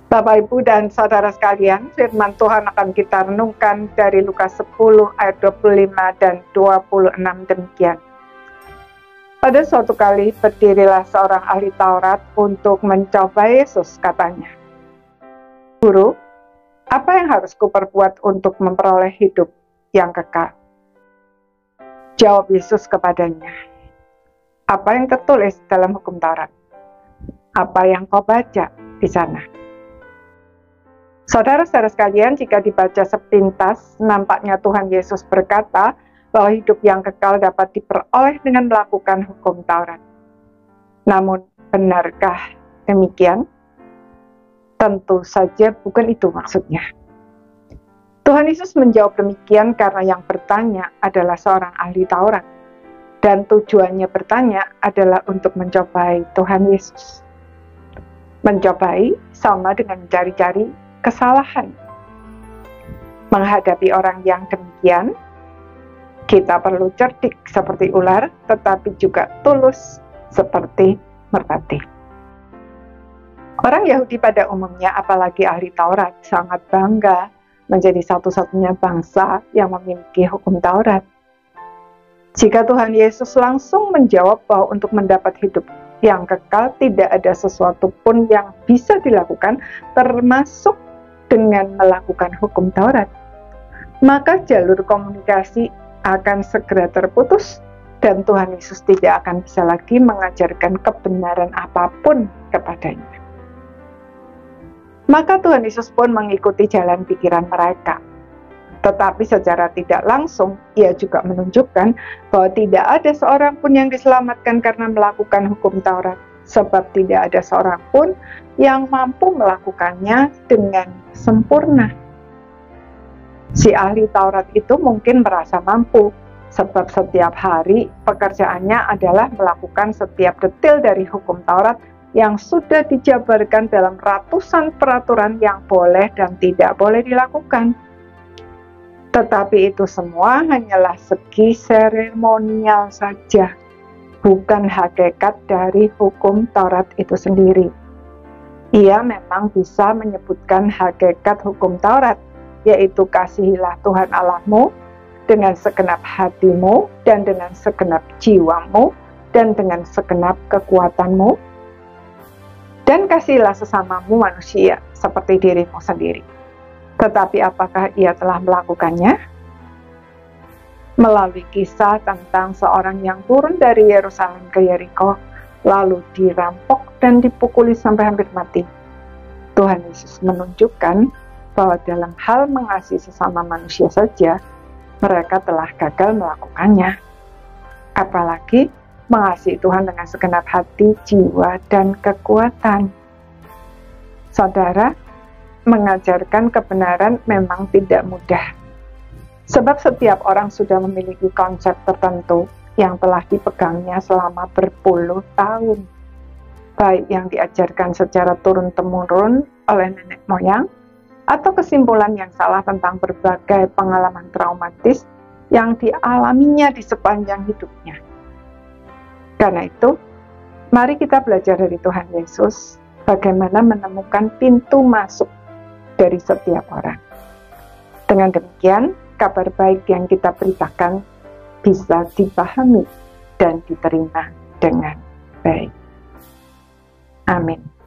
Bapak, Ibu, dan saudara sekalian, firman Tuhan akan kita renungkan dari Lukas 10 ayat 25 dan 26 demikian. Pada suatu kali berdirilah seorang ahli Taurat untuk mencoba Yesus, katanya. Guru, apa yang harus kuperbuat untuk memperoleh hidup yang kekal? Jawab Yesus kepadanya, apa yang tertulis dalam hukum Taurat? Apa yang kau baca di sana? Saudara-saudara sekalian, jika dibaca sepintas, nampaknya Tuhan Yesus berkata bahwa hidup yang kekal dapat diperoleh dengan melakukan hukum Taurat. Namun, benarkah demikian? Tentu saja bukan itu maksudnya. Tuhan Yesus menjawab demikian karena yang bertanya adalah seorang ahli Taurat. Dan tujuannya bertanya adalah untuk mencobai Tuhan Yesus. Mencobai sama dengan mencari-cari kesalahan. Menghadapi orang yang demikian, kita perlu cerdik seperti ular, tetapi juga tulus seperti merpati. Orang Yahudi pada umumnya, apalagi ahli Taurat, sangat bangga menjadi satu-satunya bangsa yang memiliki hukum Taurat. Jika Tuhan Yesus langsung menjawab bahwa untuk mendapat hidup yang kekal tidak ada sesuatu pun yang bisa dilakukan, termasuk dengan melakukan hukum Taurat, maka jalur komunikasi akan segera terputus dan Tuhan Yesus tidak akan bisa lagi mengajarkan kebenaran apapun kepadanya. Maka Tuhan Yesus pun mengikuti jalan pikiran mereka. Tetapi secara tidak langsung, ia juga menunjukkan bahwa tidak ada seorang pun yang diselamatkan karena melakukan hukum Taurat, sebab tidak ada seorang pun yang mampu melakukannya dengan sempurna. Si ahli Taurat itu mungkin merasa mampu, sebab setiap hari pekerjaannya adalah melakukan setiap detil dari hukum Taurat yang sudah dijabarkan dalam ratusan peraturan yang boleh dan tidak boleh dilakukan. Tetapi itu semua hanyalah segi seremonial saja, bukan hakikat dari hukum Taurat itu sendiri. Ia memang bisa menyebutkan hakikat hukum Taurat, yaitu kasihilah Tuhan Allahmu dengan segenap hatimu dan dengan segenap jiwamu dan dengan segenap kekuatanmu, dan kasihilah sesamamu manusia seperti dirimu sendiri. Tetapi apakah ia telah melakukannya? Melalui kisah tentang seorang yang turun dari Yerusalem ke Yeriko, lalu dirampok dan dipukuli sampai hampir mati, Tuhan Yesus menunjukkan bahwa dalam hal mengasihi sesama manusia saja, mereka telah gagal melakukannya. Apalagi mengasihi Tuhan dengan segenap hati, jiwa, dan kekuatan. Saudara, mengajarkan kebenaran memang tidak mudah. Sebab setiap orang sudah memiliki konsep tertentu yang telah dipegangnya selama berpuluh tahun, baik yang diajarkan secara turun-temurun oleh nenek moyang, atau kesimpulan yang salah tentang berbagai pengalaman traumatis yang dialaminya di sepanjang hidupnya. Karena itu, mari kita belajar dari Tuhan Yesus bagaimana menemukan pintu masuk dari setiap orang. Dengan demikian, kabar baik yang kita beritakan bisa dipahami dan diterima dengan baik. Amin.